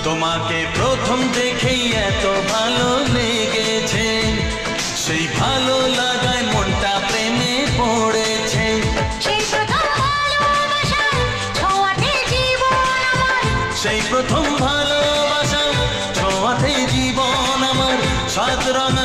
তোমাকে প্রথম দেখেই এত ভালো লেগেছে, সেই ভালো লাগায় মনটা প্রেমে পড়েছে। সেই প্রথম ভালোবাসার ছোঁয়াতে জীবন আমার, সেই প্রথম ভালোবাসা ছোঁয়াতে জীবন আমার, সাত রঙে